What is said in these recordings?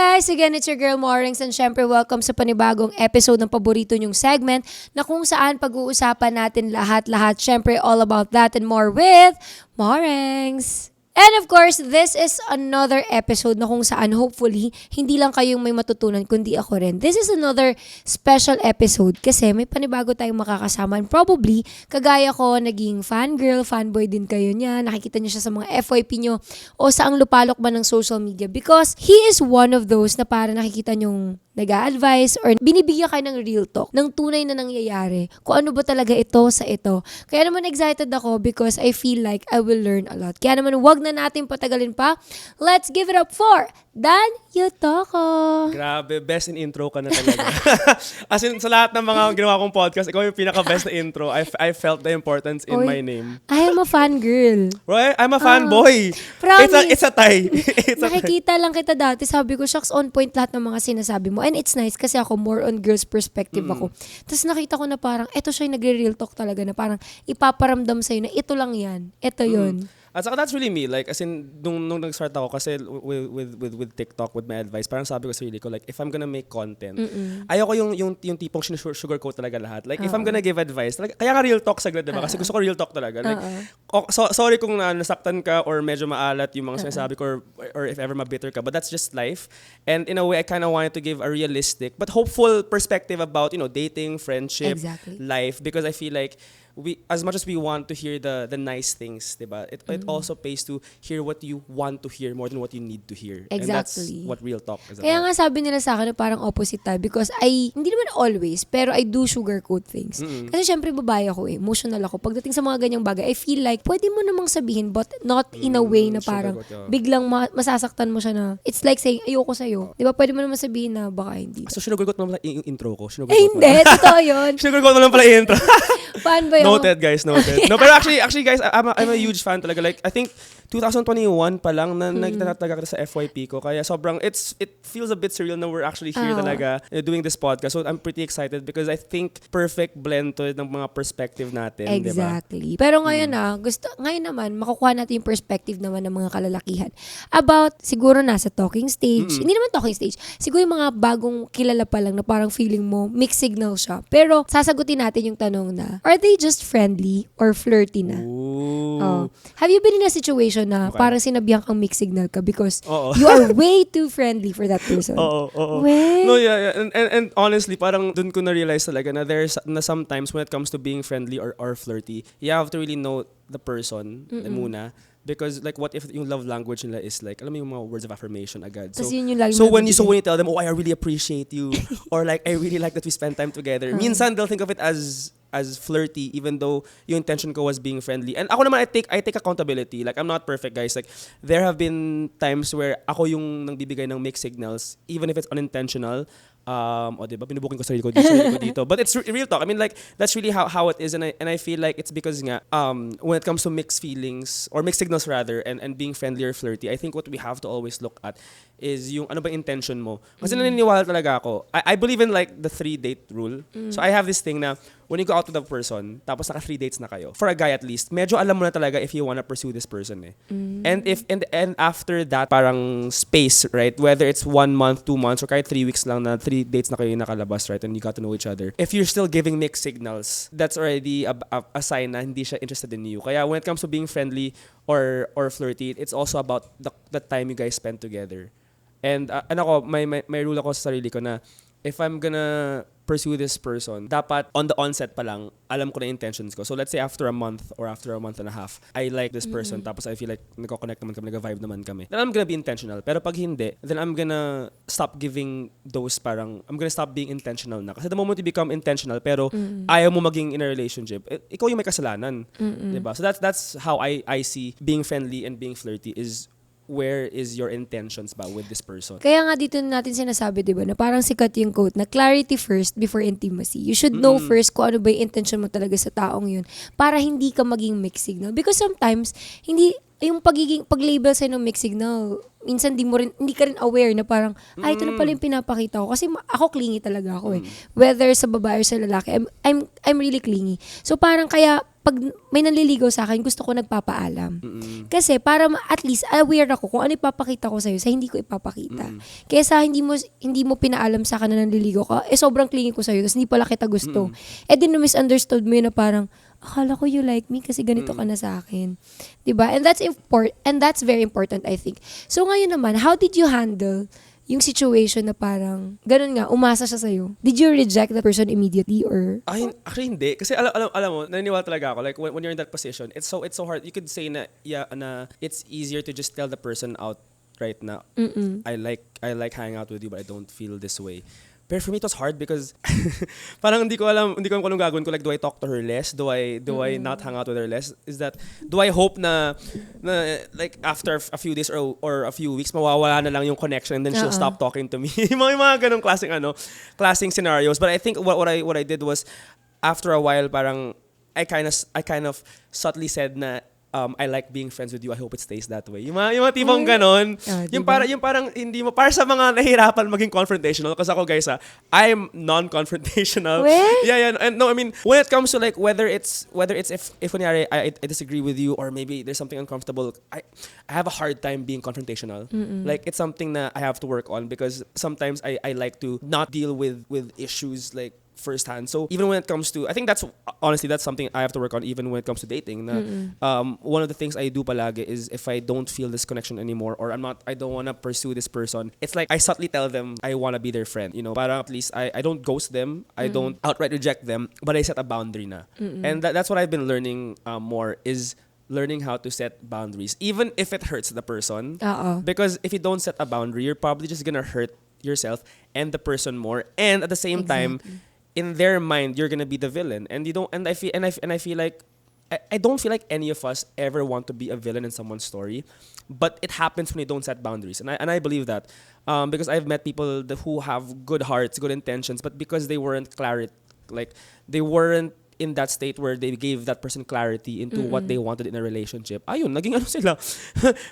guys! Again, it's your girl Morenx and syempre welcome sa panibagong episode ng paborito nyong segment na kung saan pag-uusapan natin lahat-lahat. Syempre all about that and more with Morenx. And of course, this is another episode na kung saan hopefully hindi lang kayong may matutunan kundi ako rin. This is another special episode kasi may panibago tayong makakasama and probably kagaya ko naging fangirl, fanboy din kayo niya. Nakikita niyo siya sa mga FYP niyo o saang lupalok man ng social media because he is one of those na para nakikita niyong nag-a-advise or binibigyan kayo ng real talk, ng tunay na nangyayari, kung ano ba talaga ito sa ito. Kaya naman excited ako because I feel like I will learn a lot. Kaya naman wag na natin patagalin pa. Let's give it up for Dan Yokoto. Grabe, best in intro ka na talaga. As in, sa lahat ng mga ginawa kong podcast, ikaw yung pinaka-best na intro. I felt the importance in my name. I am a fangirl. Right? I'm a fanboy. Promise. It's a tie. Nakikita lang kita dati. Sabi ko, shucks, on point lahat ng mga sinasabi mo. And it's nice kasi ako more on girls perspective ako. Tapos nakita ko na parang, eto siya yung nagre-real talk talaga na parang ipaparamdam sa'yo na ito lang yan. Ito yun. At saka that's really me. Like, as in, nung nag-start ako, kasi with TikTok, with my advice, parang sabi ko sa sarili ko, like, if I'm gonna make content, ayoko yung tipong sugarcoat talaga lahat. Like, if I'm gonna give advice, talaga, kaya nga real talk saglit, diba? Kasi gusto ko real talk talaga. Like, sorry kung nasaktan ka or medyo maalat yung mga sinasabi ko or if ever mabitter ka, but that's just life. And in a way, I kind of wanted to give a realistic but hopeful perspective about, dating, friendship, life, because I feel like as much as we want to hear the nice things, diba? It also pays to hear what you want to hear more than what you need to hear. Exactly. And that's what real talk is about. Kaya nga sabi nila sa akin na parang opposite tayo because hindi naman always, pero I do sugarcoat things. Kasi syempre babae ako emotional ako. Pagdating sa mga ganyang bagay, I feel like pwede mo namang sabihin but not in a way na parang biglang masasaktan mo siya na it's like saying ayoko sa'yo. Diba? Pwede mo naman sabihin na baka hindi. So sinugargot mo lang yung intro ko? Hindi, totoo yun. Sinugargot mo lang pala yung intro. Fan ba yun? Noted, guys, noted. No, pero actually guys, I'm a huge fan talaga. Like, I think 2021 pa lang na nagtatataga kita sa FYP ko. Kaya sobrang, it feels a bit surreal na we're actually here talaga doing this podcast. So I'm pretty excited because I think perfect blend to ng mga perspective natin. Exactly. Diba? Pero ngayon ngayon naman, makukuha natin yung perspective naman ng mga kalalakihan. About, siguro nasa talking stage. Hindi naman talking stage. Siguro yung mga bagong kilala pa lang na parang feeling mo, mixed signal siya. Pero sasagutin natin yung tanong na, are they just friendly or flirty na? Ooh. Have you been in a situation na parang sinabihan kang mixed signal ka because you are way too friendly for that person? Oo. Well, No, yeah. And honestly, parang dun ko na-realize talaga na sometimes when it comes to being friendly or flirty, you have to really know the person muna. Because like what if yung love language nila is like, alam mo yung mga words of affirmation agad. So when you tell them, I really appreciate you or like I really like that we spend time together. Minsan they'll think of it as flirty even though yung intention ko was being friendly. And ako naman I take accountability. Like I'm not perfect, guys. Like there have been times where ako yung nagbibigay ng mixed signals even if it's unintentional. Diba? Binubukin ko sarili ko dito. But it's real talk. I mean, like, that's really how it is. And I feel like it's because nga, when it comes to mixed feelings, or mixed signals rather, and being friendly or flirty, I think what we have to always look at is yung ano ba intention mo. Kasi naniniwala talaga ako. I believe in like the 3-date rule. So I have this thing na, when you go out with a person, tapos naka 3 dates na kayo, for a guy at least, medyo alam mo na talaga if you wanna pursue this person eh. And after that, parang space, right? Whether it's 1 month, 2 months, or kahit 3 weeks lang na 3 dates na kayo nakalabas, right? And you got to know each other. If you're still giving mixed signals, that's already a sign na hindi siya interested in you. Kaya when it comes to being friendly or flirty, it's also about the time you guys spend together. And may rule ako sa sarili ko na if I'm gonna pursue this person, dapat on the onset pa lang, alam ko na intentions ko. So let's say after a month or after a month and a half, I like this person, tapos I feel like nagko-connect naman kami, nag-vibe naman kami. Then I'm gonna be intentional. Pero pag hindi, then I'm gonna stop giving those I'm gonna stop being intentional na. Kasi the moment you become intentional, pero ayaw mo maging in a relationship, ikaw yung may kasalanan. Diba? So that's how I see being friendly and being flirty is where is your intentions ba with this person? Kaya nga dito natin sinasabi, di ba, na parang sikat yung quote na clarity first before intimacy. You should know first kung ano ba yung intention mo talaga sa taong yun para hindi ka maging mixed signal. Because sometimes, yung pag-label sa'yo ng mixed signal, minsan hindi ka rin aware na parang, ito na pala yung pinapakita ko. Kasi ako clingy talaga ako eh. Whether sa babae or sa lalaki, I'm really clingy. So parang kaya, pag may nanliligaw sa akin, gusto ko nagpapaalam. Kasi para at least aware ako kung ano ipapakita ko sa'yo sa hindi ko ipapakita. Kesa hindi mo pinaalam sa akin na nanliligaw ka, sobrang clingy ko sa'yo, tapos hindi pala kita gusto. Din na-misunderstood mo yun na parang, akala ko you like me kasi ganito ka na sa akin. Diba? And that's very important, I think. So ngayon naman, how did you handle yung situation na parang, ganun nga, umasa siya sa'yo? Did you reject that person immediately or? Actually, hindi. Kasi alam mo, naniniwala talaga ako. Like, when you're in that position, it's so hard. You could say na it's easier to just tell the person out right na, I like hanging out with you, but I don't feel this way. Pero for me, it was hard because parang hindi ko alam kung anong gagawin ko. Like, do I talk to her less? Do I not hang out with her less? Do I hope na like after a few days or a few weeks, mawawala na lang yung connection and then she'll stop talking to me? yung mga ganong klaseng scenarios. But I think what I did was, after a while, parang I kind of subtly said na, I like being friends with you. I hope it stays that way. Yung mga tipong ganon. Yung parang hindi mo, para sa mga nahihirapan maging confrontational. Kasi ako, guys, I'm non-confrontational. Yeah. And no, I mean, when it comes to like whether it's if kunyari, I disagree with you or maybe there's something uncomfortable, I have a hard time being confrontational. Like, it's something that I have to work on because sometimes I like to not deal with issues like firsthand. So even when it comes to, I think that's something I have to work on even when it comes to dating. One of the things I do palagi is if I don't feel this connection anymore or I don't want to pursue this person, it's like I subtly tell them I want to be their friend. You know, para at least I don't ghost them, I don't outright reject them, but I set a boundary na. And that's what I've been learning more is learning how to set boundaries, even if it hurts the person. Because if you don't set a boundary, you're probably just gonna hurt yourself and the person more. And at the same time, in their mind, you're gonna be the villain, and you don't. And I feel like I don't feel like any of us ever want to be a villain in someone's story, but it happens when you don't set boundaries, and I believe that because I've met people who have good hearts, good intentions, but because they weren't they weren't in that state where they gave that person clarity into what they wanted in a relationship. Ayun, naging ano sila,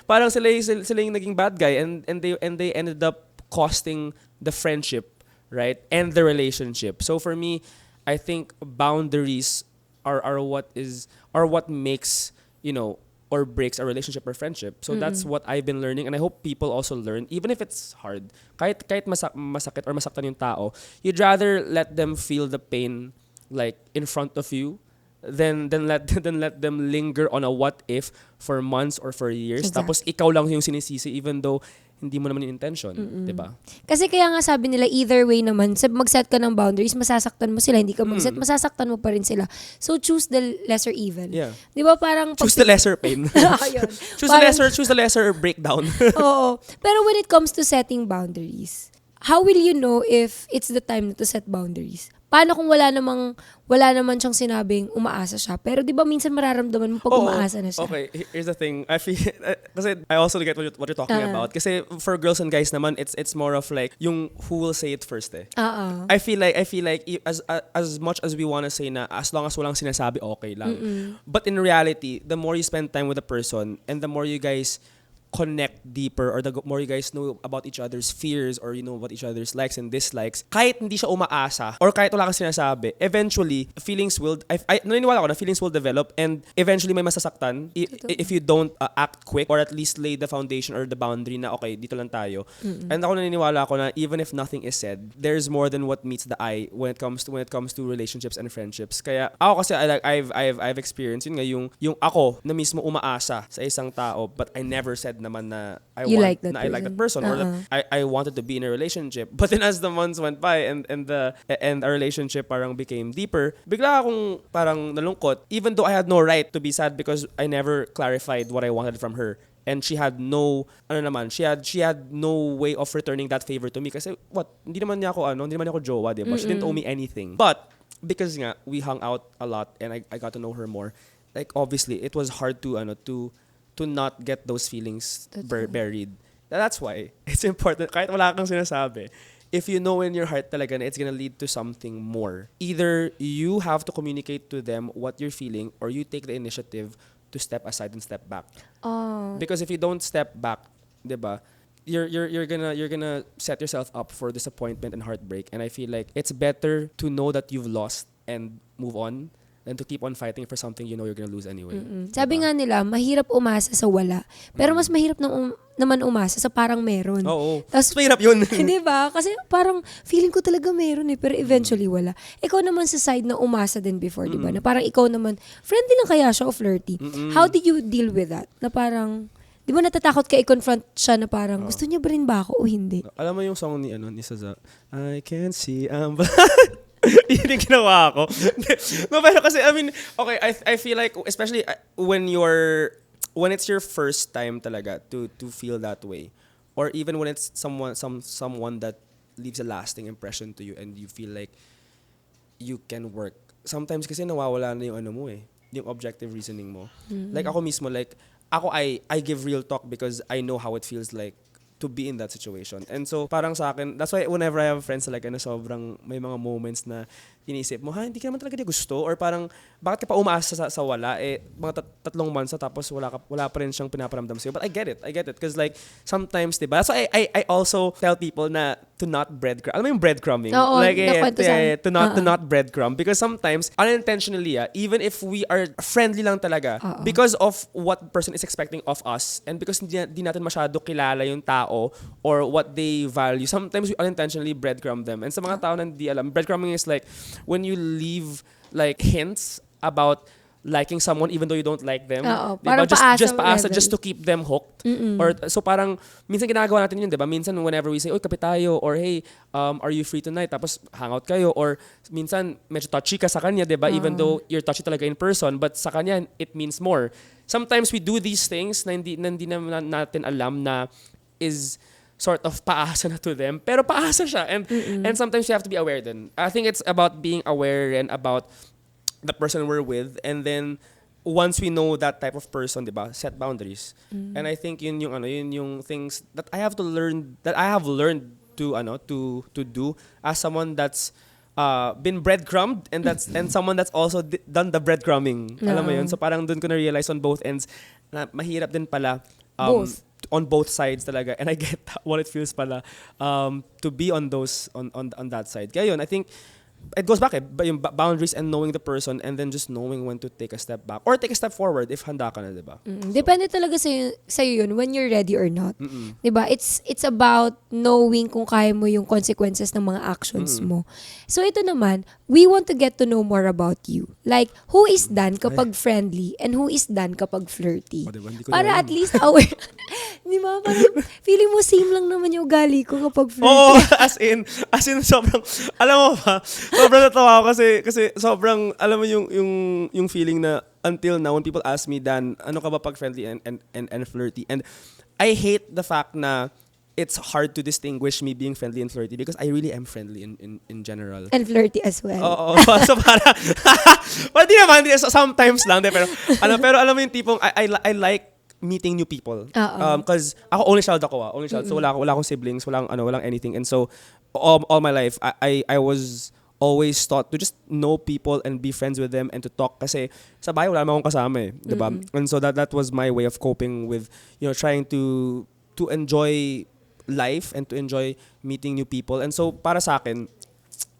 parang sila yung naging bad guy, and they ended up costing the friendship, right? And the relationship. So for me, I think boundaries are what makes, or breaks a relationship or friendship. So that's what I've been learning, and I hope people also learn, even if it's hard. Kahit masakit or masaktan yung tao, you'd rather let them feel the pain like in front of you than let them linger on a what if for months or for years. Tapos ikaw lang yung sinisisi even though hindi mo naman yung intention, di ba? Kasi kaya nga sabi nila, either way naman, mag-set ka ng boundaries, masasaktan mo sila, hindi ka mag-set, masasaktan mo pa rin sila. So choose the lesser evil. Yeah. Di ba parang... Choose the lesser pain. choose the lesser breakdown. Oo. Pero when it comes to setting boundaries, how will you know if it's the time to set boundaries? Paano kung wala naman siyang sinabing umaasa siya? Pero di ba minsan mararamdaman mo pag umaasa na siya? Okay, here's the thing. I feel, kasi I also get what you're talking about. Kasi for girls and guys naman, it's more of like yung who will say it first eh. I feel like as much as we wanna say na as long as walang sinasabi, okay lang. But in reality, the more you spend time with a person and the more you guys connect deeper or the more you guys know about each other's fears or you know about each other's likes and dislikes, kahit hindi siya umaasa or kahit wala kang sinasabi, eventually feelings will naniniwala ko na feelings will develop and eventually may masasaktan if you don't act quick or at least lay the foundation or the boundary na okay, dito lang tayo. And ako naniniwala ko na even if nothing is said, there's more than what meets the eye when it comes to relationships and friendships. Kaya ako kasi I've experienced yun nga yung ako na mismo umaasa sa isang tao but I never said naman na I like that person or that I wanted to be in a relationship. But then as the months went by and our relationship parang became deeper, bigla akong parang nalungkot even though I had no right to be sad because I never clarified what I wanted from her. And she had no she had no way of returning that favor to me kasi hindi naman niya ako jowa, diba? She didn't owe me anything. But because nga we hung out a lot and I got to know her more, like obviously it was hard to not get those feelings buried. That's why it's important kahit wala kang sinasabi. If you know in your heart talaga na it's gonna lead to something more, either you have to communicate to them what you're feeling or you take the initiative to step aside and step back. Because if you don't step back, diba, you're gonna set yourself up for disappointment and heartbreak. And I feel like it's better to know that you've lost and move on than to keep on fighting for something you know you're gonna lose anyway. Sabi nga nila, mahirap umasa sa wala. Pero mas mahirap naman umasa sa parang meron. Oo. Tapos, Mahirap yun. di ba? Kasi parang feeling ko talaga meron pero eventually wala. Ikaw naman sa side na umasa din before, di ba? Na parang ikaw naman, friendly lang kaya siya o flirty. How did you deal with that? Na parang, di ba natatakot ka i-confront siya na parang, gusto niya ba rin ba ako o hindi? Alam mo yung song ni Saza, I can see yun yung ginawa ko. No, pero kasi, I mean, okay, I feel like, especially when it's your first time talaga to feel that way, or even when it's someone that leaves a lasting impression to you and you feel like you can work. Sometimes kasi nawawala na yung yung objective reasoning mo. Like ako mismo, like, I give real talk because I know how it feels like to be in that situation. And so, parang sa akin, that's why whenever I have friends talaga na sobrang may mga moments na iniisip mo, hindi ka naman talaga niya gusto? Or parang, bakit ka pa umaasa sa wala? Mga 3 months na tapos wala pa rin siyang pinaparamdam sa'yo. But I get it. Because like, sometimes, diba? So I also tell people na to not breadcrumb. Alam mo yung breadcrumbing? Oo, like, to not breadcrumb. Because sometimes, unintentionally, even if we are friendly lang talaga, because of what person is expecting of us, and because di natin masyado kilala yung tao, or what they value, sometimes we unintentionally breadcrumb them. And sa mga tao na hindi alam, breadcrumbing is like, when you leave like hints about liking someone even though you don't like them. Parang just paasa just to keep them hooked. Or so parang minsan ginagawa natin yun, 'di ba? Minsan whenever we say, "Oy, kape tayo," or "Hey, are you free tonight?" Tapos hangout kayo, or minsan medyo touchy ka sa kanya, 'di ba? Even though you're touchy talaga in person, but sa kanya it means more. Sometimes we do these things na hindi naman natin alam na is sort of paasa na to them, pero paasa siya, and sometimes you have to be aware din. I think it's about being aware and about the person we're with, and then once we know that type of person, diba, set boundaries. And I think yun yung things that I have learned to do as someone that's been breadcrumbed and someone that's also done the breadcrumbing. Alam mo yun? So parang dun ko na realize on both ends na mahirap din pala on both sides talaga, and I get what it feels pala to be on that side. Kaya yun, I think it goes back yung boundaries and knowing the person, and then just knowing when to take a step back or take a step forward if handa ka na, diba? Depende talaga sa'yo yun when you're ready or not. Diba? It's about knowing kung kaya mo yung consequences ng mga actions mo. So ito naman, we want to get to know more about you. Like, who is Dan kapag friendly and who is Dan kapag flirty? Diba? Para at least aware. Di ba? Parang feeling mo same lang naman yung ugali ko kapag flirty. Oo, as in sobrang, alam mo ba, sobrang natawa ako kasi sobrang, alam mo yung feeling na until now when people ask me, Dan, ano ka ba pag friendly and flirty? And I hate the fact na it's hard to distinguish me being friendly and flirty because I really am friendly in general. And flirty as well. Oo. So para, well, di naman, sometimes lang, pero alam mo yung tipong, I like meeting new people. Because ako only child ako. So wala akong siblings, walang anything. And so all my life I was always taught to just know people and be friends with them and to talk kasi sa bahay wala naman akong kasama, diba? And so that was my way of coping with, trying to enjoy life and to enjoy meeting new people. And so para sa akin,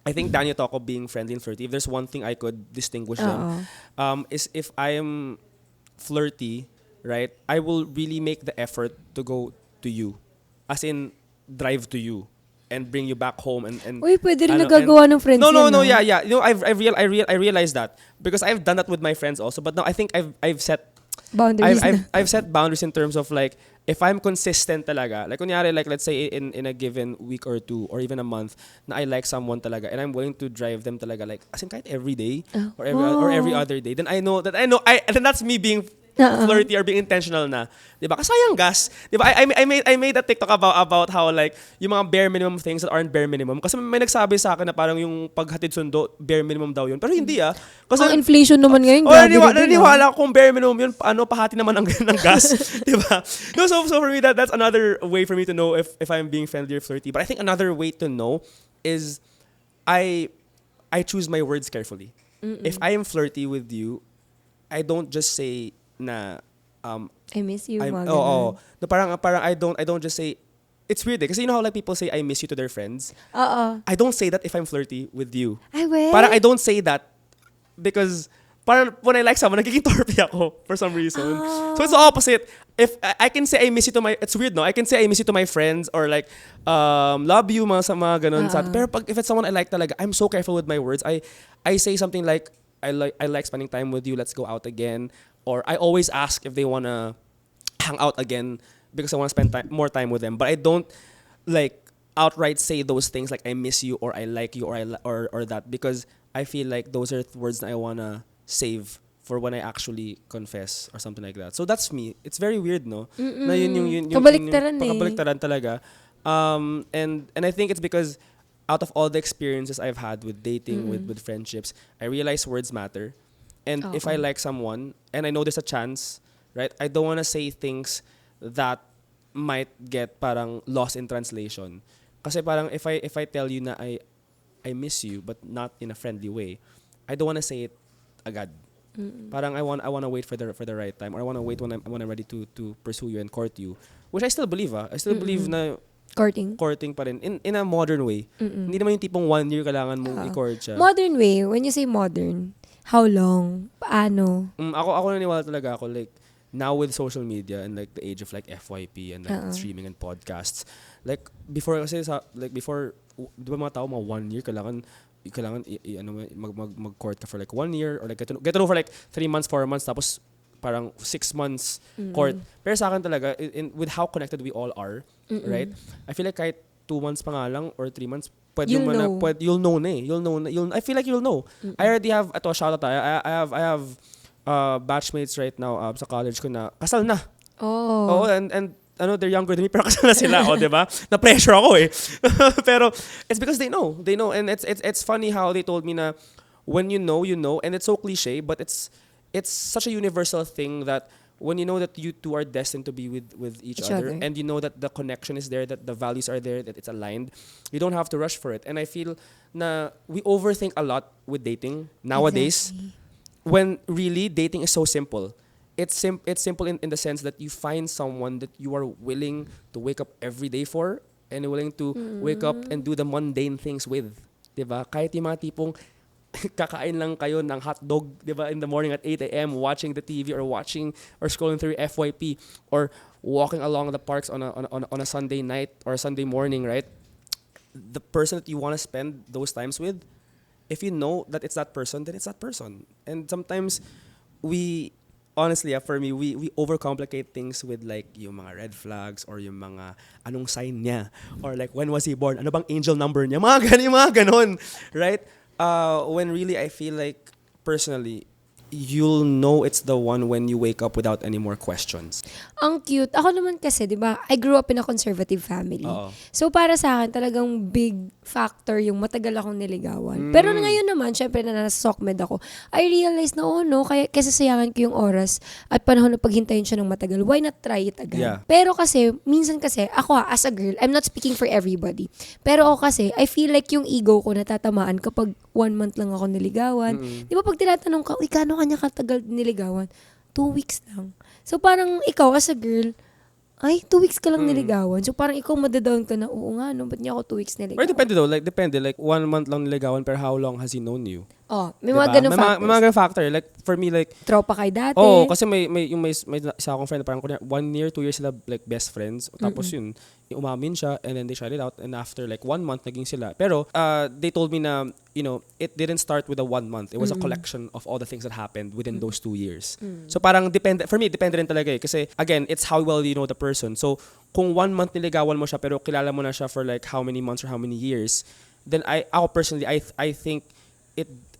I think Daniel talk of being friendly and flirty. If there's one thing I could distinguish them, is if I am flirty, right, I will really make the effort to go to you. As in, drive to you and bring you back home and Uy, pwede rin nagagawa ng friends yan. No, yeah. I realized that because I've done that with my friends also. But now I think I've set boundaries. I've set boundaries in terms of like, if I'm consistent talaga, like kunyari, like let's say in a given week or two or even a month na I like someone talaga and I'm willing to drive them talaga, like as in kahit every day or every other day, then I know then that's me being flirty or being intentional na, 'di ba? Kasi sayang gas, 'di ba? I made a TikTok about how like yung mga bare minimum things that aren't bare minimum, kasi may nagsabi sa akin na parang yung paghatid sundo bare minimum daw yun, pero hindi kasi ang inflation naman ngayon, naniniwala ko kung bare minimum yun, pahati naman ng gas, 'di ba? No, so for me that's another way for me to know if I'm being friendly or flirty. But I think another way to know is I choose my words carefully. If I am flirty with you, I don't just say na I miss you, mga no, parang I don't just say, it's weird kasi you know how like people say I miss you to their friends. I don't say that if I'm flirty with you. Ay, well. Parang I don't say that because parang when I like someone, nagiging torpe ako for some reason. So it's the opposite. If I can say I miss you to my, it's weird, no? I can say I miss you to my friends or like, love you, mga ganun. Pero if it's someone I like talaga, I'm so careful with my words. I say something like, I like spending time with you, let's go out again. Or I always ask if they wanna hang out again because I wanna spend more time with them. But I don't like outright say those things like I miss you or I like you or that, because I feel like those are words that I wanna save for when I actually confess or something like that. So that's me. It's very weird, no? Na yun Kabaliktaran eh. Kabaliktaran talaga. And I think it's because out of all the experiences I've had with dating, with friendships, I realize words matter. And if I like someone and I know there's a chance, right? I don't want to say things that might get parang lost in translation. Kasi parang if I tell you na I miss you but not in a friendly way, I don't want to say it agad. Parang I want to wait for the right time, or I want to wait when I'm ready to pursue you and court you, which I still believe. I still believe na courting pa rin in a modern way. Hindi naman yung tipong 1 year kailangan mong i-court siya. Modern way. When you say modern, how long? Paano? Ako naniwala talaga ako, like now with social media and like the age of like FYP and like streaming and podcasts, like before kasi before, di ba mga tao mga 1 year kailangan mag-court ka for like 1 year, or like get to know for like 3 months, 4 months, tapos parang 6 months court. Pero sa akin talaga, with how connected we all are, right? I feel like kahit 2 months pa nga lang or 3 months, you'll know na eh. I feel like you'll know. I already have, ito, shoutout tayo. I have batchmates right now sa college ko na kasal na. Oh. And they're younger than me, pero kasal na sila, diba? Na-pressure ako eh. Pero it's because they know, and it's funny how they told me na when you know, and it's so cliche, but it's such a universal thing that when you know that you two are destined to be with each other, and you know that the connection is there, that the values are there, that it's aligned, you don't have to rush for it. And I feel na we overthink a lot with dating nowadays, when really dating is so simple. It's simple in the sense that you find someone that you are willing to wake up every day for, and willing to wake up and do the mundane things with. Diba? Kahit yung mga tipong kakain lang kayo ng hotdog, diba, in the morning at 8 a.m. watching the TV or scrolling through FYP, or walking along the parks on a Sunday night or Sunday morning, right? The person that you want to spend those times with, if you know that it's that person, then it's that person. And sometimes honestly, for me, we overcomplicate things with like yung mga red flags, or yung mga anong sign niya, or like when was he born, ano bang angel number niya, mga ganon, right? When really I feel like personally, you'll know it's the one when you wake up without any more questions. Ang cute. Ako naman kasi, di ba, I grew up in a conservative family. So para sa akin, talagang big factor yung matagal akong niligawan. Pero ngayon naman, syempre na nasa SOCMED ako, I realized na kasi sayangan ko yung oras at panahon na paghintayin siya ng matagal. Why not try it agad? Yeah. Pero kasi, minsan kasi, ako as a girl, I'm not speaking for everybody. Pero ako kasi, I feel like yung ego ko natatamaan kapag 1 month lang ako niligawan. Di ba pag tinatanong ka, uy, kano kanya katagal niligawan? 2 weeks lang. So parang ikaw as a girl, ay, 2 weeks ka lang niligawan. So parang ikaw madadown ka na, oo nga, no, ba't niya ako 2 weeks niligawan? Or depende though, like 1 month lang niligawan, pero how long has he known you? May mga ganun factors. May mga ganun factor. Like for me, like tropa kayo dati. Kasi may isa akong friend, parang 1 year, 2 years sila like best friends. Tapos yun, umamin siya, and then they shut it out, and after like 1 month naging sila. Pero they told me na, it didn't start with a 1 month. It was a collection of all the things that happened within those 2 years. So parang for me depende rin talaga eh. Kasi again, it's how well you know the person. So kung 1 month niligawan mo siya pero kilala mo na siya for like how many months or how many years, then ako personally, I think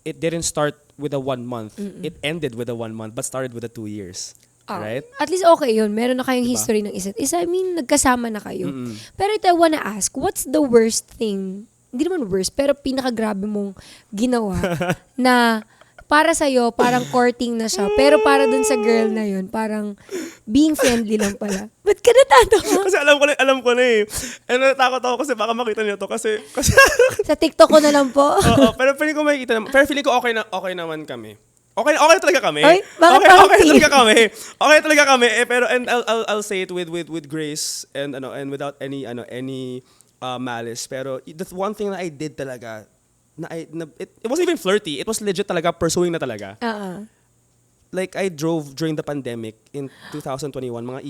it didn't start with a 1 month. It ended with a 1 month but started with a 2 years. Right? At least okay yun. Meron na kayong history ng isa't isa. I mean, nagkasama na kayo. Pero ito, I wanna ask, what's the worst thing, hindi naman worst, pero pinakagrabe mong ginawa na para sa'yo, parang courting na siya. Pero para dun sa girl na yun, parang being friendly lang pala. Ba't ka natatawa? Kasi alam ko na eh. And natakot ako kasi baka makita niyo to kasi sa TikTok ko na lang po. Oo, pero feeling ko makikita naman. Pero feeling ko okay naman kami. Okay na talaga kami. Ay, okay na talaga kami. Pero and I'll say it with grace and without any malice. Pero the one thing that I did talaga it wasn't even flirty. It was legit talaga, pursuing na talaga. Like, I drove during the pandemic in 2021, mga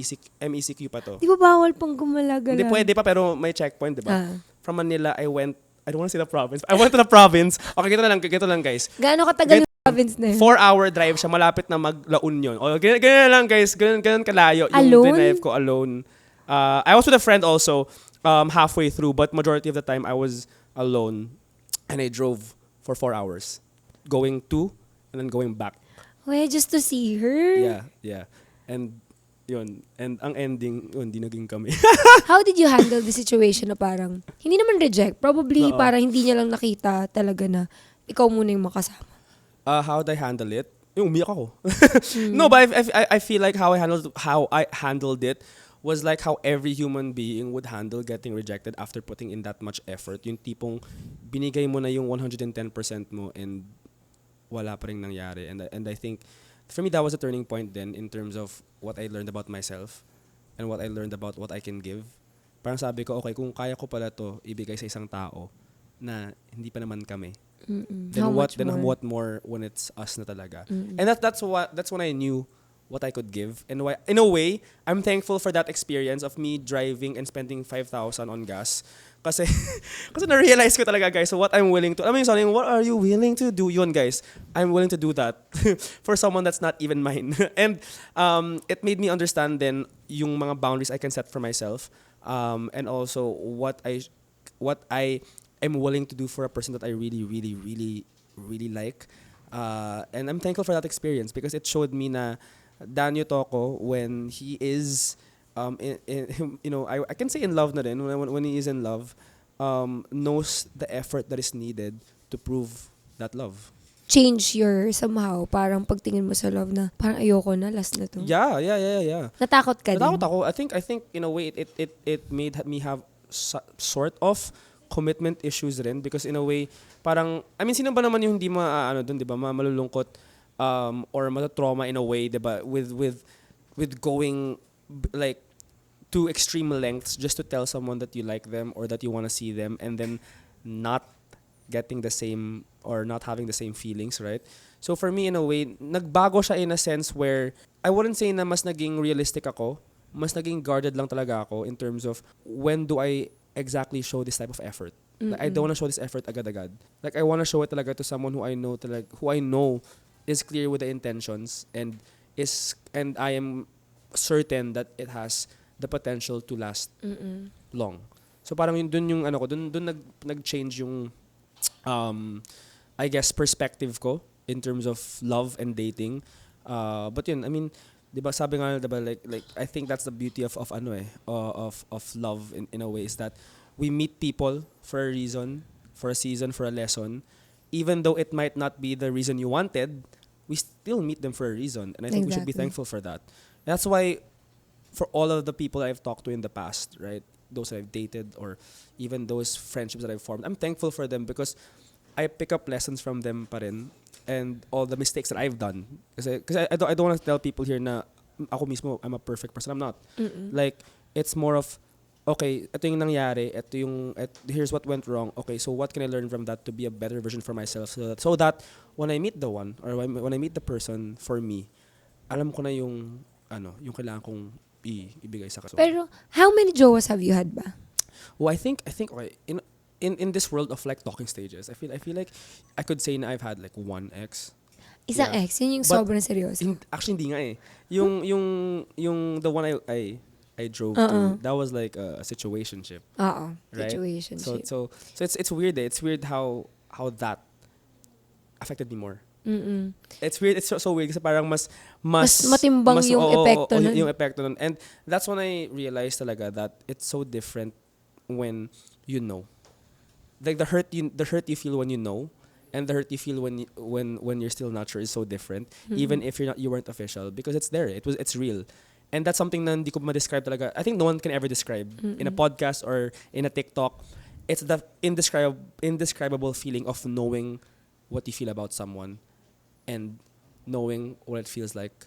MECQ pa to. Di ba bawal pang gumalaga? Hindi pwede pa, pero may checkpoint, di ba? From Manila, I don't want to say the province. I went to the province. Okay, gito lang guys. Gaano katagal yung province na yun? 4-hour drive siya, malapit na mag-La Union. O, ganyan lang guys, ganyan kalayo. Alone? Yung drive ko alone. I was with a friend also, halfway through, but majority of the time, I was alone. And I drove for 4 hours. Going to, and then going back. Wait, just to see her? Yeah. And yun. And ang ending, yun, di naging kami. How did you handle the situation na parang, hindi naman reject, probably parang hindi niya lang nakita talaga na ikaw muna yung makasama? How did I handle it? Yung umiyak ako. No, but I feel like how I handled it was like how every human being would handle getting rejected after putting in that much effort. Yung tipong binigay mo na yung 110% mo and wala pa rin nangyari. And I think, for me, that was a turning point then in terms of what I learned about myself and what I learned about what I can give. Parang sabi ko, okay, kung kaya ko pala to ibigay sa isang tao na hindi pa naman kami, then what more when it's us na talaga. And that's when I knew what I could give. And in a way, I'm thankful for that experience of me driving and spending 5,000 on gas. Kasi na-realize ko talaga, guys, so what I'm willing to, what are you willing to do? Yun, guys, I'm willing to do that for someone that's not even mine. And it made me understand then yung mga boundaries I can set for myself, and also what I am willing to do for a person that I really, really, really, really like. And I'm thankful for that experience because it showed me na Danyo Toko, when he is I can say in love na rin, when he is in love, knows the effort that is needed to prove that love. Change your somehow, parang pagtingin mo sa love na parang ayoko na, last na to. Yeah. Natakot ka din? Natakot ako. I think in a way it made me have sort of commitment issues rin because in a way parang sino ba naman yung hindi doon, 'di ba, malulungkot or matatrauma in a way, 'di ba, with going like to extreme lengths just to tell someone that you like them or that you want to see them and then not getting the same or not having the same feelings, right? So for me, in a way, nagbago siya in a sense where I wouldn't say na mas naging realistic ako, mas naging guarded lang talaga ako in terms of when do I exactly show this type of effort. Like, I don't want to show this effort agad-agad. Like, I want to show it talaga to someone who I know is clear with the intentions and I am certain that it has the potential to last long. So parang dun nag-change yung I guess perspective ko in terms of love and dating. But yun, 'di ba sabi nga, 'di ba, like I think that's the beauty of love in a way is that we meet people for a reason, for a season, for a lesson. Even though it might not be the reason you wanted, we still meet them for a reason. And I think we should be thankful for that. That's why for all of the people I've talked to in the past, right, those I've dated or even those friendships that I've formed, I'm thankful for them because I pick up lessons from them pa rin and all the mistakes that I've done. Kasi I don't want to tell people here na ako mismo, I'm a perfect person. I'm not. Like, it's more of, okay, ito yung nangyari, here's what went wrong. Okay, so what can I learn from that to be a better version for myself so that when I meet the one or when I meet the person for me, alam ko na yung kailangan kong ibigay sa kaso. Pero how many jowas have you had ba? Well, I think okay, in this world of like talking stages, I feel like I could say na I've had like one ex. Isang ex, yun yung sobrang seryoso. Actually hindi nga eh. Yung the one I drove to, that was like a situationship. Oo, right? situationship. So it's weird eh. It's weird how that affected me more. It's weird. It's so weird kasi parang mas matimbang yung epekto nun. Yung epekto nun. And that's when I realized talaga that it's so different when you know. Like the hurt you feel when you know, and the hurt you feel when you're still not sure is so different. Even if you weren't official, because it's there. It's real. And that's something na hindi ko ma-describe talaga. I think no one can ever describe in a podcast or in a TikTok. It's the indescribable feeling of knowing what you feel about someone and knowing what it feels like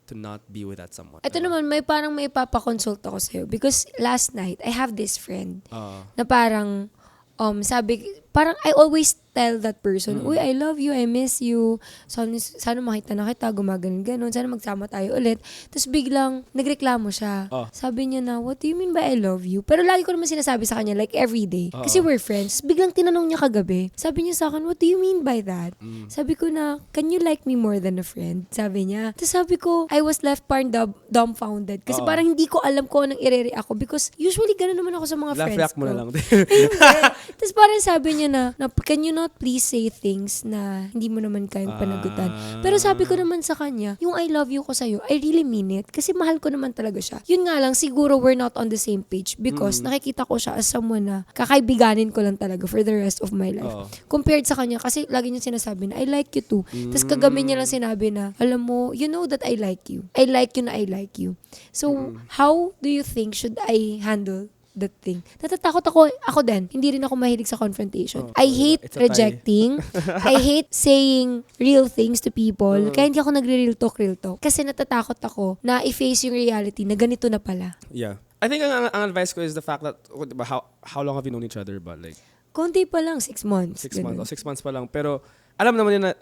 to not be with that someone. Ito naman, may ipapakonsult ako sa'yo because last night, I have this friend na parang, parang I always tell that person, uy, I love you, I miss you, sana makita na kita, gumaganon-ganon, sana magsama tayo ulit. Tapos biglang, nagreklamo siya. Sabi niya na, what do you mean by I love you? Pero lagi ko naman sinasabi sa kanya, like every day. Kasi we're friends. Biglang tinanong niya kagabi. Sabi niya sa akin, what do you mean by that? Sabi ko na, can you like me more than a friend? Sabi niya. Tapos sabi ko, I was left parang dumbfounded. Kasi parang hindi ko alam ko anong i-react ako. Because usually gano'n naman ako sa mga friends Laugh ko. mo na lang. Tapos parang sabi niya na, can you not please say things na hindi mo naman kayang panagutan? Pero sabi ko naman sa kanya, yung I love you ko sa'yo, I really mean it. Kasi mahal ko naman talaga siya. Yun nga lang, siguro we're not on the same page. Because nakikita ko siya as someone na kakaibiganin ko lang talaga for the rest of my life. Compared sa kanya, kasi lagi niya sinasabi na, I like you too. Tapos kagabi niya lang sinabi na, alam mo, you know that I like you. I like you na I like you. So, how do you think should I handle that thing? Natatakot ako din. Hindi rin ako mahilig sa confrontation. I hate rejecting. I hate saying real things to people. Kaya hindi ako nagre-real talk. Kasi natatakot ako na i-face yung reality na ganito na pala. Yeah. I think ang advice ko is the fact that, how long have you known each other ba? Like, konti pa lang, 6 months. 6 months. 6 months pa lang. Pero, alam naman niya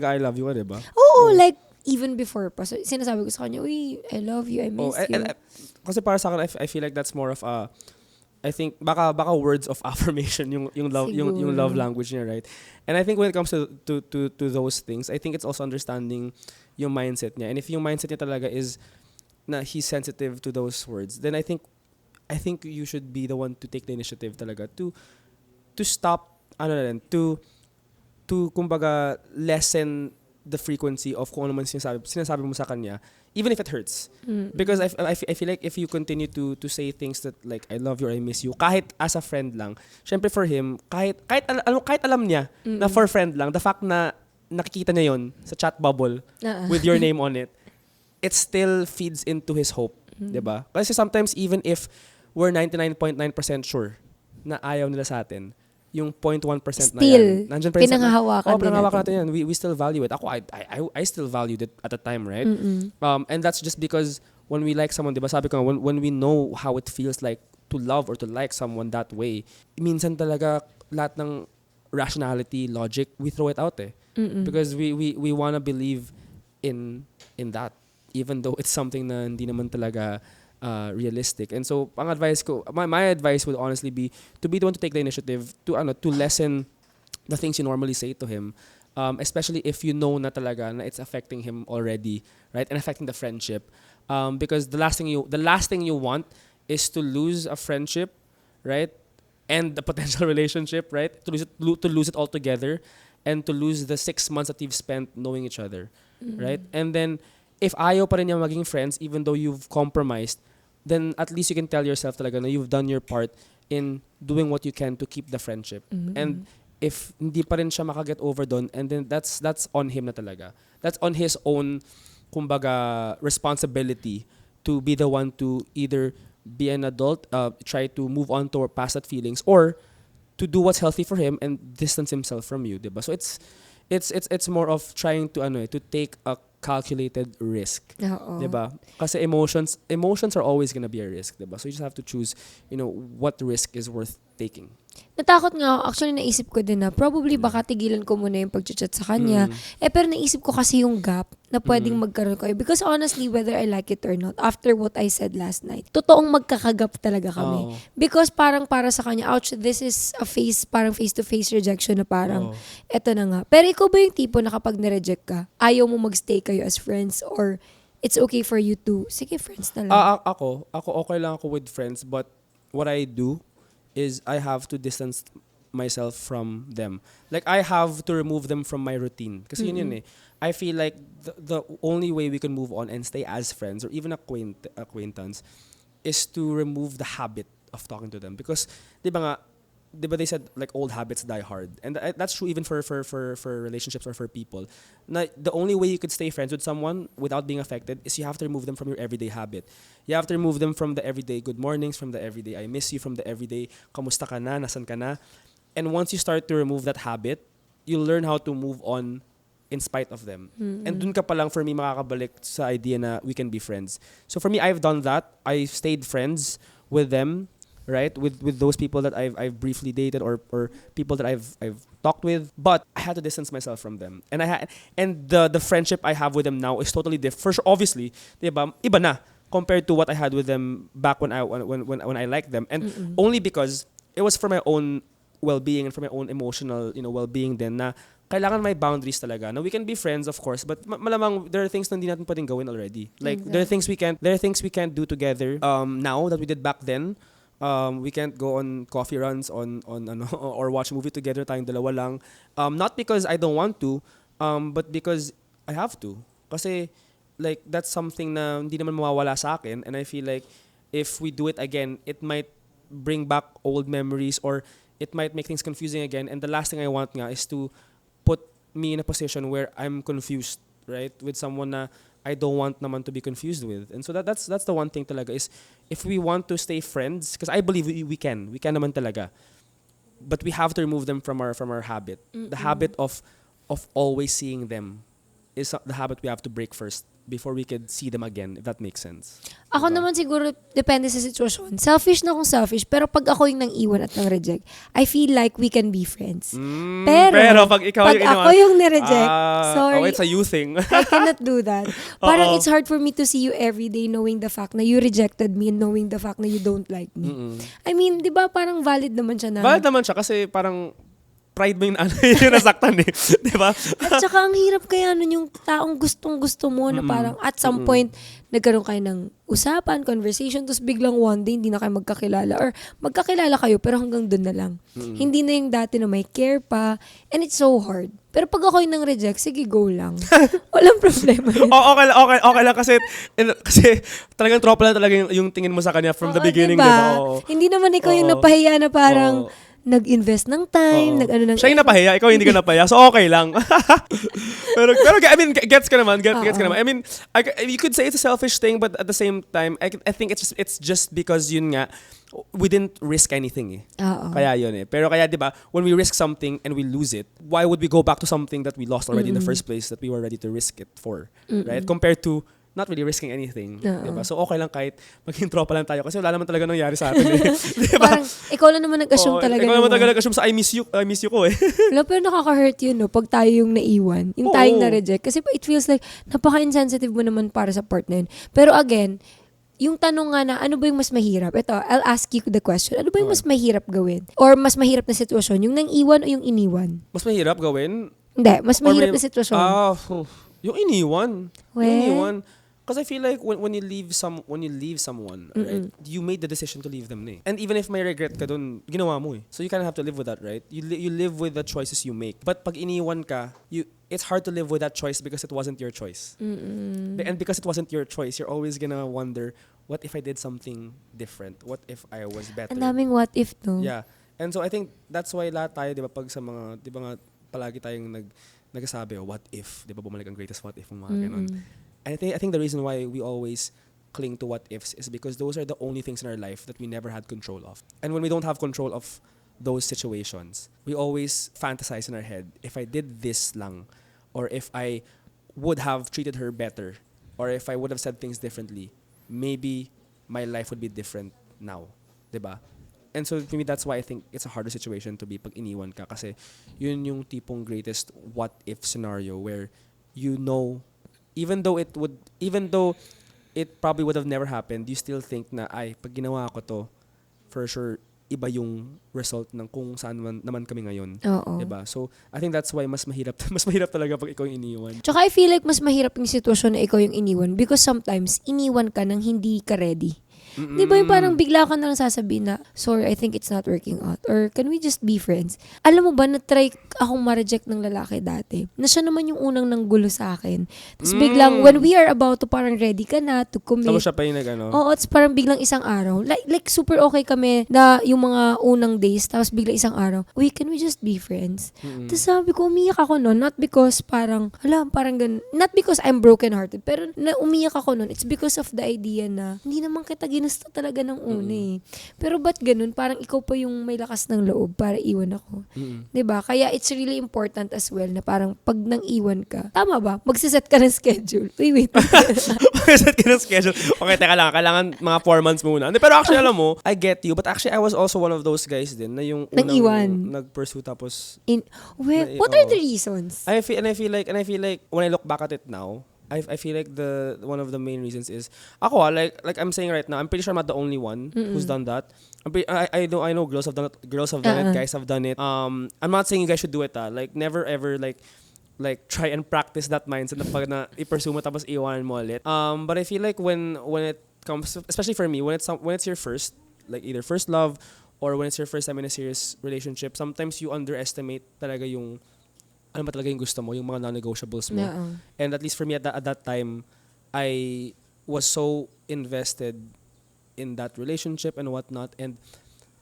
I love you ka, diba? Oo, like, even before pa. So, sinasabi ko sa kanya, uy, I love you, I miss you. Kasi para sa akin, I feel like that's more of a, I think, baka words of affirmation yung love language niya, right? And I think when it comes to those things, I think it's also understanding yung mindset niya. And if yung mindset niya talaga is na he's sensitive to those words, then I think you should be the one to take the initiative talaga to stop, to kumbaga lessen the frequency of kung ano man sinasabi mo sa kanya, even if it hurts. Because I feel like if you continue to say things that like, I love you or I miss you, kahit as a friend lang, syempre for him, kahit alam niya na for friend lang, the fact na nakikita niya yon sa chat bubble with your name on it, it still feeds into his hope. Diba? Kasi sometimes even if we're 99.9% sure na ayaw nila sa atin, yung 0.1% na yan. Nandiyan pa rin pinanghahawakan natin yan. We still value it. Ako, I still valued it at the time, right? And that's just because when we like someone, diba, sabi ko, when we know how it feels like to love or to like someone that way, minsan talaga lahat ng rationality, logic, we throw it out because we wanna believe in that, even though it's something na hindi naman talaga realistic. And so, ang advice ko, my advice would honestly be to be the one to take the initiative to lessen the things you normally say to him, especially if you know na talaga na it's affecting him already, right, and affecting the friendship. Because the last thing you want is to lose a friendship, right, and the potential relationship, right, to lose it altogether, and to lose the 6 months that you've spent knowing each other, right, and then if ayaw pa rin niya maging friends, even though you've compromised, then at least you can tell yourself talaga na you've done your part in doing what you can to keep the friendship. And if hindi pa rin siya makaget over doon, and then that's on him na talaga. That's on his own, kumbaga, responsibility to be the one to either be an adult, try to move on to past that feelings, or to do what's healthy for him and distance himself from you, diba? So it's more of trying to take a calculated risk. Diba? Kasi emotions are always gonna be a risk, diba? So you just have to choose, what risk is worth taking. Natakot nga ako. Actually, naisip ko din na probably baka tigilan ko muna yung pag-chat sa kanya. Pero naisip ko kasi yung gap na pwedeng magkaroon ko. Because honestly, whether I like it or not, after what I said last night, totoong magkakagap talaga kami. Because parang para sa kanya, ouch, this is a parang face-to-face rejection na parang, eto na nga. Pero ikaw ba yung tipo na kapag nireject ka, ayaw mo magstay kayo as friends, or it's okay for you to, sige, friends na lang? Ako okay lang ako with friends, but what I do is I have to distance myself from them. Like, I have to remove them from my routine. Kasi yun I feel like the only way we can move on and stay as friends or even acquaintance is to remove the habit of talking to them. Because, di ba they said like old habits die hard, and that's true even for relationships or for people. Na the only way you could stay friends with someone without being affected is you have to remove them from your everyday habit. You have to remove them from the everyday good mornings, from the everyday I miss you, from the everyday kamusta ka na, nasan ka na. And once you start to remove that habit, you'll learn how to move on in spite of them. And dun ka pa lang for me makakabalik sa idea na we can be friends. So for me, I've done that. I stayed friends with them right? With those people that I've briefly dated or people that I've talked with, but I had to distance myself from them. And the friendship I have with them now is totally different. For sure, obviously, diba, iba na compared to what I had with them back when I liked them, and only because it was for my own well-being and for my own emotional, well-being din na kailangan may boundaries talaga. Now we can be friends, of course, but malamang there are things na hindi natin pwedeng gawin already. Like there are things we can't do together now that we did back then. We can't go on coffee runs on or watch a movie together tayong dalawa lang. Not because I don't want to, but because I have to. Kasi like that's something na hindi naman mawawala sa akin, and I feel like if we do it again, it might bring back old memories or it might make things confusing again. And the last thing I want nga is to put me in a position where I'm confused, right? With someone na I don't want naman to be confused with. And so that's the one thing talaga is if we want to stay friends, because I believe we can naman talaga. But we have to remove them from our habit. The habit of always seeing them is the habit we have to break first before we could see them again, if that makes sense. Ako naman siguro, depende sa sitwasyon. Selfish na kung selfish, pero pag ako yung nang-iwan at nang-reject, I feel like we can be friends. Pero pag ikaw yung ako yung nireject, sorry, it's a you thing. I cannot do that. Parang it's hard for me to see you every day knowing the fact na you rejected me and knowing the fact na you don't like me. I mean, di ba parang valid naman siya na. Valid naman siya kasi parang pride mo yung nasaktan eh. Di ba? At saka ang hirap kaya nun yung taong gustong-gusto mo na parang at some point nagkaroon kayo ng usapan, conversation, tapos biglang one day hindi na kayo magkakilala or magkakilala kayo pero hanggang dun na lang. Hindi na yung dati na may care pa, and it's so hard. Pero pag ako yung nang reject, sige, go lang. Walang problema. Okay lang kasi talagang tropa lang talaga yung tingin mo sa kanya from the beginning. Diba? Diba? Hindi naman ikaw yung napahiya na parang nag-invest ng time, siya yung napahiya, ikaw hindi ka napahiya, so okay lang. pero I mean, gets ka naman. I mean, you could say it's a selfish thing, but at the same time, I think it's just because yun nga, we didn't risk anything eh. Kaya yun eh. Pero kaya diba, when we risk something and we lose it, why would we go back to something that we lost already in the first place that we were ready to risk it for? Right? Compared to not really risking anything. Diba? So okay lang kahit maging tropa lang tayo kasi wala naman talaga nangyari sa atin eh. Diba? Parang ikaw lang naman nag-assume talaga. Ikaw naman talaga nag-assume sa I miss you ko eh. Wala, pero nakaka-hurt yun, no? Pag tayo yung naiwan, yung tayong na-reject. Kasi it feels like napaka-insensitive mo naman para sa part na yun. Pero again, yung tanong nga na, ano ba yung mas mahirap? Ito, I'll ask you the question. Ano ba yung mas mahirap gawin? Or mas mahirap na sitwasyon? Yung nang-iwan o yung iniwan? Mas mahirap gawin? Hindi, mas mahirap na sitwasyon. Yung iniwan. Well, yung iniwan. Because I feel like when you leave someone, right, you made the decision to leave them na eh. And even if may regret ka dun, ginawa mo eh. So you kind of have to live with that, right? You live with the choices you make. But pag iniwan ka, it's hard to live with that choice because it wasn't your choice. And because it wasn't your choice, you're always gonna wonder, what if I did something different? What if I was better? ang daming what if, no? Yeah. And so I think that's why lahat tayo, di ba, pag sa mga, di ba nga, palagi tayong nagsasabi, what if? Di ba, bumalik ang greatest what if, mga ganun. I think the reason why we always cling to what ifs is because those are the only things in our life that we never had control of. And when we don't have control of those situations, we always fantasize in our head, if I did this lang, or if I would have treated her better, or if I would have said things differently, maybe my life would be different now. Diba? And so for me, that's why I think it's a harder situation to be pag iniwan ka kasi yun yung tipong greatest what if scenario where you know, even though it probably would have never happened, you still think na, ay, pag ginawa ko to, for sure, iba yung result ng kung saan naman kami ngayon. Diba? So, I think that's why mas mahirap talaga pag ikaw yung iniwan. Tsaka I feel like mas mahirap yung sitwasyon na ikaw yung iniwan because sometimes iniwan ka nang hindi ka ready. Di ba yung parang bigla ka na lang sasabihin na, sorry, I think it's not working out. Or can we just be friends? Alam mo ba, na-try akong ma-reject ng lalaki dati. Na siya naman yung unang nanggulo sa akin. Tapos biglang, when we are about to parang ready ka na to commit. Tapos siya pa yung nag-ano? Oo, tapos parang biglang isang araw. Like super okay kami na yung mga unang days. Tapos biglang isang araw, uy, can we just be friends? Tapos sabi ko, umiyak ako nun. Not because parang, parang ganun. Not because I'm broken-hearted. Pero na umiyak ako nun. It's because of the idea na, hindi naman kita ginusto talaga ng una eh. Pero ba't ganun? Parang ikaw pa yung may lakas ng loob para iwan ako. 'Di ba? Kaya it's really important as well na parang pag nang iwan ka, tama ba? Magsiset ka ng schedule. Wait. Set ka ng schedule. Okay, teka lang. Kailangan mga 4 months muna. Hindi, pero actually, alam mo, I get you. But actually, I was also one of those guys din na yung Nang iwan. nag-pursue tapos What are the reasons? I feel like when I look back at it now, I feel like the one of the main reasons is ako like I'm saying right now, I'm pretty sure I'm not the only one who's done that. I know girls have done it, guys have done it. I'm not saying you guys should do it. Like never ever like try and practice that mindset na pag na i-pursue mo tapos iwanan mo ulit. But I feel like when it comes, especially for me, when it's your first, like either first love or when it's your first time in a serious relationship, sometimes you underestimate talaga yung ano ba talaga yung gusto mo, yung mga non-negotiables mo. Yeah. And at least for me at that time, I was so invested in that relationship and whatnot. And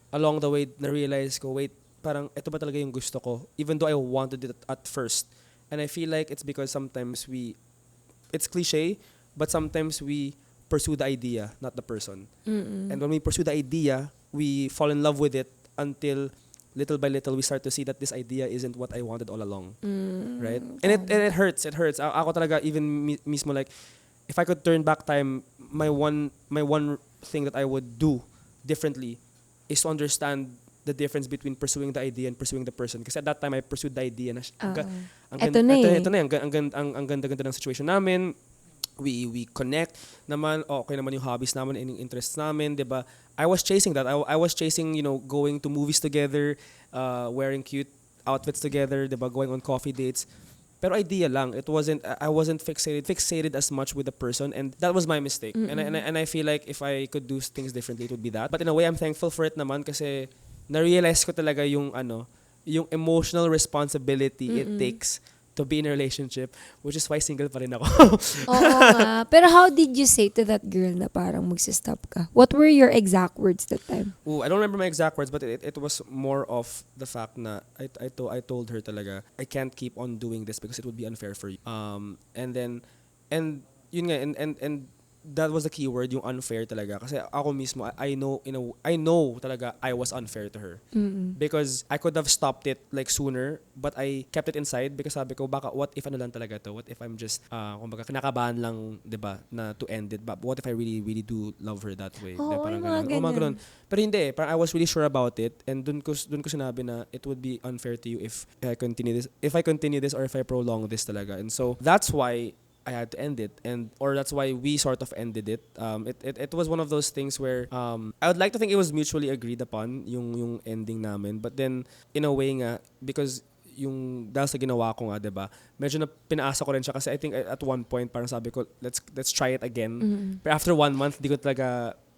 along the way, na-realize ko, wait, parang ito ba talaga yung gusto ko? Even though I wanted it at first. And I feel like it's because sometimes it's cliche, but sometimes we pursue the idea, not the person. And when we pursue the idea, we fall in love with it until little by little we start to see that this idea isn't what I wanted all along. Right? And it hurts. It hurts. Ako talaga even mismo like if I could turn back time, my one thing that I would do differently is to understand the difference between pursuing the idea and pursuing the person. Kasi at that time I pursued the idea na Ito na ang ganda-ganda ng situation namin. We connect naman, okay naman yung hobbies naman and yung interests namin, 'di ba? I was chasing that. I was chasing, going to movies together, wearing cute outfits together, 'di ba? Going on coffee dates. Pero idea lang. I wasn't fixated as much with the person, and that was my mistake. And I feel like if I could do things differently, it would be that. But in a way, I'm thankful for it naman kasi na-realize ko talaga yung emotional responsibility it takes to be in a relationship, which is why single pa rin ako. Oo nga. Pero how did you say to that girl na parang magsistop ka? What were your exact words that time? I don't remember my exact words, but it was more of the fact na I told her talaga, I can't keep on doing this because it would be unfair for you. And yun nga, and that was the key word, yung unfair talaga. Kasi ako mismo, I know talaga I was unfair to her. Because I could have stopped it like sooner, but I kept it inside because sabi ko, baka what if ano lang talaga to? What if I'm just, kumbaga, kinakabahan lang, diba, na to end it. But what if I really, really do love her that way? Oo, parang mga ganun. Mga ganyan. ganun. Pero hindi, parang I was really sure about it. And dun ko sinabi na it would be unfair to you if I continue this or if I prolong this talaga. And so, that's why I had to end it, or that's why we sort of ended it. It was one of those things where I would like to think it was mutually agreed upon yung ending namin, but then in a way nga, because yung dahil sa ginawa ko nga, 'di ba? Medyo na pinaasa ko rin siya kasi I think at one point parang sabi ko, let's try it again. But after 1 month,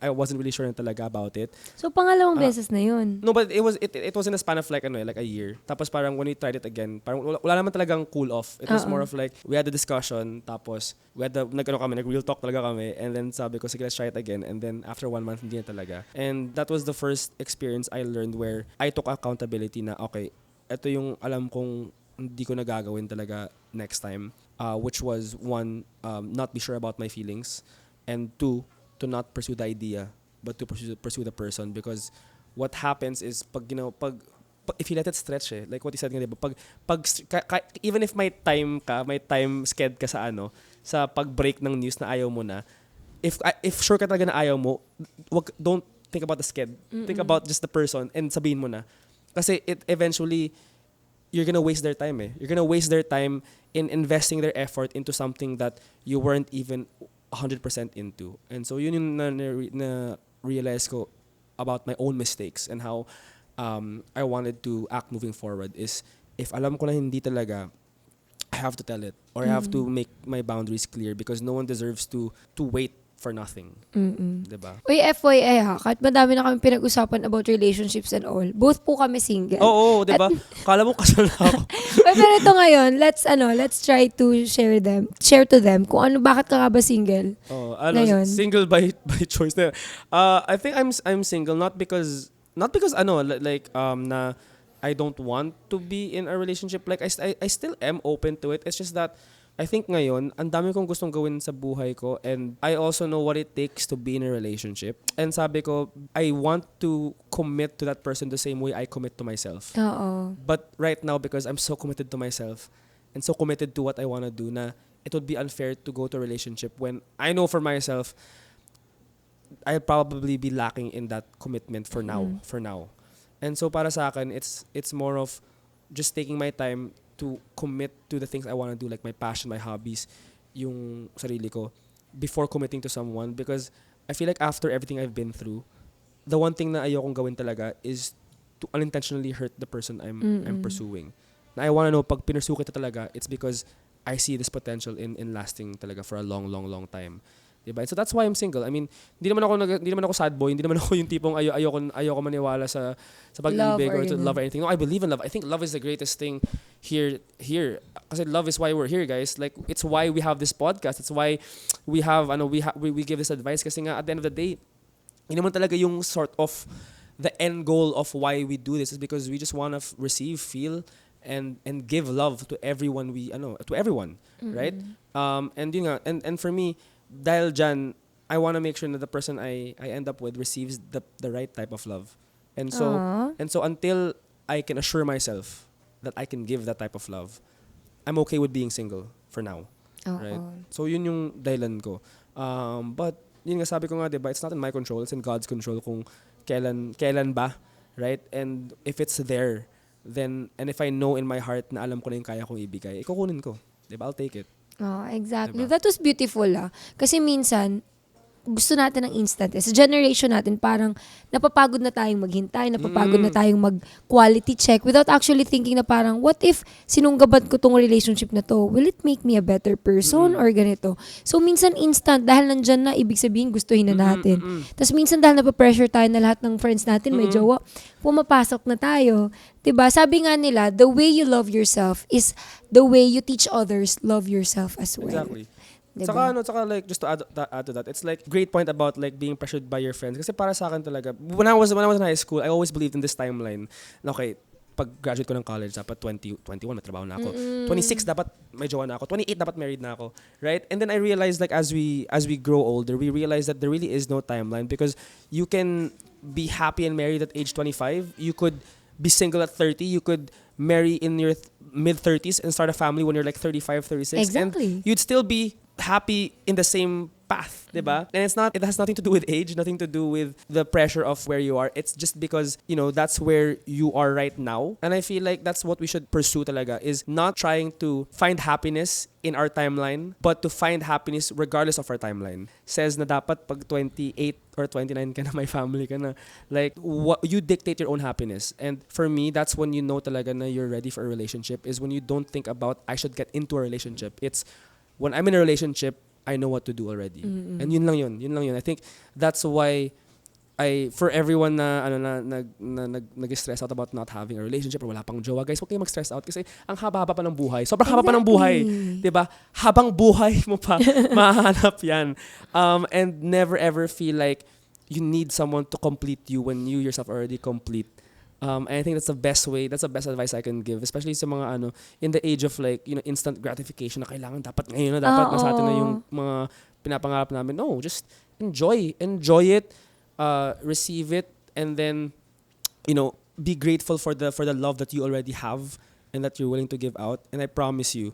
I wasn't really sure na talaga about it. So, pangalawang beses na yun. No, but it was in a span of like a year. Tapos parang when we tried it again, parang wala naman talagang cool off. It was more of like we had a discussion, tapos nag-real talk talaga kami, and then sabi ko, sige, let's try it again. And then after 1 month, hindi na talaga. And that was the first experience I learned where I took accountability na, okay, ito yung alam kong hindi ko nagagawin talaga next time. Which was one, not be sure about my feelings, and two, to not pursue the idea but to pursue the person, because what happens is pag if you let it stretch like what you said nga, diba, even if may time sked ka sa pag-break ng news na ayaw mo na, if sure ka talaga na ayaw mo, don't think about the sked. Think about just the person and sabihin mo na, kasi it eventually you're gonna waste their time. You're gonna waste their time in investing their effort into something that you weren't even 100% into. And so yun yung na realize ko about my own mistakes and how I wanted to act moving forward is if alam ko na hindi talaga, I have to tell it, or I have to make my boundaries clear, because no one deserves to wait for nothing. Diba? Uy, FYI ha, kahit madami na kami pinag-usapan about relationships and all, both po kami single. Oo, diba? Kala mo kasal na ako. Uy, pero ito ngayon, let's try to share to them kung bakit ka nga ba single? Ngayon. Single by choice na. I think I'm single not because na I don't want to be in a relationship. Like I still am open to it. It's just that I think ngayon, ang dami kong gustong gawin sa buhay ko, and I also know what it takes to be in a relationship. And sabi ko, I want to commit to that person the same way I commit to myself. Oo. But right now, because I'm so committed to myself and so committed to what I want to do, na it would be unfair to go to a relationship when I know for myself, I'll probably be lacking in that commitment for now. And so para sa akin, it's more of just taking my time to commit to the things I want to do, like my passion, my hobbies, yung sarili ko, before committing to someone. Because I feel like after everything I've been through, the one thing na ayokong gawin talaga is to unintentionally hurt the person I'm pursuing. Na I want to know, pag pinursue kita talaga, it's because I see this potential in lasting talaga for a long time. Diba? So that's why I'm single. I mean, hindi naman ako sad boy, hindi naman ako yung tipong ayoko maniwala sa pag-ibig or to love or anything. No, I believe in love. I think love is the greatest thing here. Kasi love is why we're here, guys. Like, it's why we have this podcast. It's why we have we give this advice, kasi nga at the end of the day, yun naman talaga yung sort of the end goal of why we do this, is because we just want to receive, feel, and give love to everyone right? And yun nga, and for me, dahil dyan, I want to make sure that the person I end up with receives the right type of love. And so until I can assure myself that I can give that type of love, I'm okay with being single for now. Right? So yun yung dahilan ko. But yun nga, sabi ko nga, diba, it's not in my control, it's in God's control kung kailan ba, right? And if it's there, then, and if I know in my heart na alam ko na yung kaya kong ibigay, ikukunin ko. Diba? I'll take it. Oh, exactly. Diba? That was beautiful Kasi minsan, gusto natin ng instant. Sa generation natin, parang napapagod na tayong maghintay, napapagod na tayong mag-quality check without actually thinking na parang, what if sinunggaban ko tong relationship na to? Will it make me a better person or ganito? So, minsan instant, dahil nandyan na, ibig sabihin, gustuhin na natin. Tapos minsan, dahil napapressure tayo na lahat ng friends natin, may jowa, pumapasok na tayo. Diba? Sabi nga nila, the way you love yourself is the way you teach others love yourself as well. Exactly. Diba? Saka like, just to add to that, it's like great point about like being pressured by your friends. Kasi para sa akin talaga, when I was in high school, I always believed in this timeline. Okay, pag graduate ko ng college, dapat 21 may trabaho na ako. 26 dapat may jowa na ako. 28 dapat married na ako, right? And then I realized, like, as we grow older, we realize that there really is no timeline, because you can be happy and married at age 25. You could be single at 30. You could marry in your mid-30s and start a family when you're like 35, 36. Exactly. And you'd still be happy in the same path, diba? And it has nothing to do with age, nothing to do with the pressure of where you are. It's just because, that's where you are right now. And I feel like that's what we should pursue talaga, is not trying to find happiness in our timeline, but to find happiness regardless of our timeline. Says na dapat pag 28 or 29 ka na, may family ka na. Like, you dictate your own happiness. And for me, that's when you know talaga na you're ready for a relationship, is when you don't think about, I should get into a relationship. It's when I'm in a relationship, I know what to do already. And yun lang yun. I think that's why for everyone na nag-stress out about not having a relationship or wala pang jowa, guys, huwag kayong mag-stress out, kasi ang haba-haba pa ng buhay. Sobrang haba pa ng buhay. 'Di ba? Habang buhay mo pa, mahanap 'yan. And never ever feel like you need someone to complete you when you yourself are already complete. And I think that's the best advice I can give, especially sa mga in the age of like, instant gratification na kailangan dapat ngayon na dapat nasa atin na yung mga pinapangarap namin. No, just enjoy it, receive it, and then be grateful for the love that you already have and that you're willing to give out. And I promise you,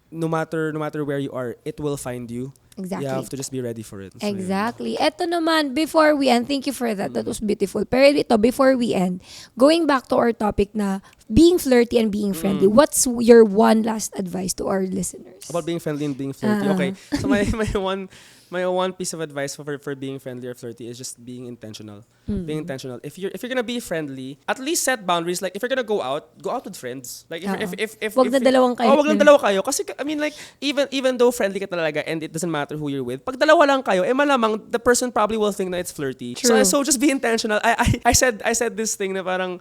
no matter where you are, it will find you. Exactly. You have to just be ready for it. So, exactly. Eto naman, before we end, thank you for that. That was beautiful. Pero ito, before we end, going back to our topic na being flirty and being friendly, what's your one last advice to our listeners? About being friendly and being flirty. Okay. So my one piece of advice for being friendly or flirty is just being intentional. Being intentional. If you're gonna be friendly, at least set boundaries. Like, if you're gonna go out with friends. Like, if wag na dalawang kayo. Wag lang dalawa kayo. Kasi I mean, like, even though friendly ka talaga and it doesn't matter who you're with, pag dalawa lang kayo, malamang the person probably will think na it's flirty. True. So just be intentional. I said this thing na parang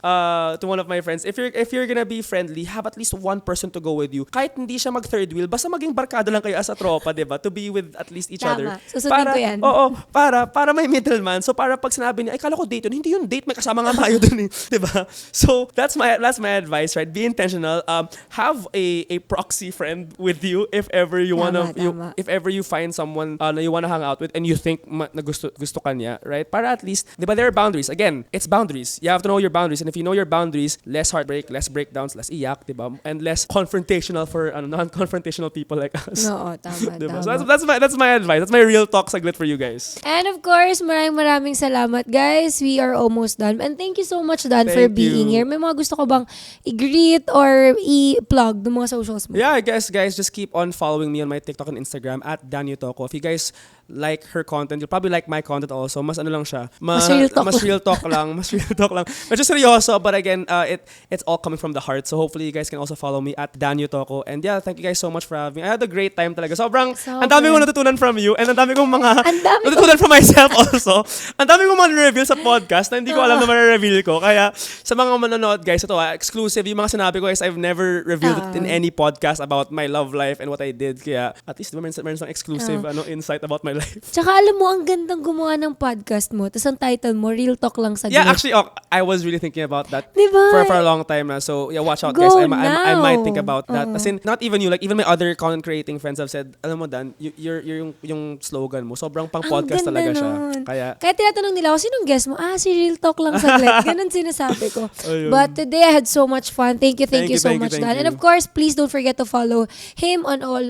to one of my friends, if you're gonna be friendly, have at least one person to go with you. Kahit hindi siya mag third wheel, basta maging barkada lang kayo as a tropa, 'di ba? To be with at least each other. Susundin ko yan. Oo, para may middleman. So para pag sinabi niya, ay kala ko date yun. Hindi yung date, may kasama nga tayo dun eh. Diba? So that's my advice, right? Be intentional. Have a proxy friend with you if ever you wanna Tama. if ever you find someone na you wanna hang out with and you think na gusto ka niya, right? Para at least, diba, there are boundaries. Again, it's boundaries. You have to know your boundaries, and if you know your boundaries, less heartbreak, less breakdowns, less iyak, diba? And less confrontational for non-confrontational people like us. Oo, tama, Diba? tama. So that's my advice. That's my real talk saglit for you guys. And of course, maraming salamat, guys. We are almost done. And thank you so much, Dan, for Thank being you. here. May mga gusto ko bang i-greet or i-plug ng mga socials mo? Yeah, I guess guys, just keep on following me on my TikTok and Instagram at Yokoto. If you guys like her content, you'll probably like my content also. Mas ano lang siya. Mas real talk Mas real talk lang. Mas real talk lang. Medyo seryoso, but again, it's all coming from the heart. So hopefully you guys can also follow me at Yokoto. And yeah, thank you guys so much for having me. I had a great time talaga. Sobrang, ang dami ko natutunan from you and ang dami kong mga natutunan from myself also. Ang dami kong mga reveal sa podcast na hindi ko alam na ma-reveal ko. Kaya sa mga manonood guys, ito exclusive. Yung mga sinabi ko guys, I've never revealed it in any podcast about my love life and what I did. Kaya at least meron some exclusive insight about my life. Tsaka alam mo, ang gandang gumawa ng podcast mo. Tapos ang title mo, Real Talk Lang sa Yeah, actually, I was really thinking about that diba? for a long time na. So yeah, watch out Go guys. I now. might think about that. As in, not even you, like even my other content creating friends have said, alam mo Dan, you're yung slogan mo, sobrang pang podcast talaga siya. Kaya tinatanong nila ako, sinong guest mo? Si Real Talk Lang saglit. Ganun sinasabi ko. But today I had so much fun. Thank you so much, Dan. And of course, please don't forget to follow him on all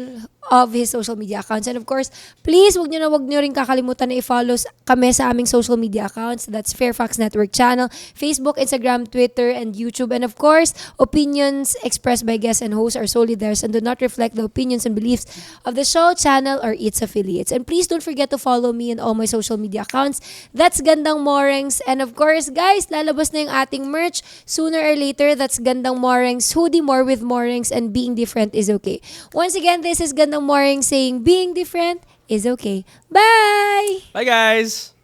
of his social media accounts. And of course, please wag nyo rin kakalimutan na i-follow kami sa aming social media accounts. That's FAIRFAX Network Channel, Facebook, Instagram, Twitter, and YouTube. And of course, opinions expressed by guests and hosts are solely theirs and do not reflect the opinions and beliefs of the show, channel, or its affiliates. And please don't forget to follow me on all my social media accounts. That's Gandang Morenx. And of course, guys, lalabas na yung ating merch sooner or later. That's Gandang Morenx, hoodie more with Morenx, and being different is okay. Once again, this is Gandang Morenx saying being different is okay. Bye! Bye guys!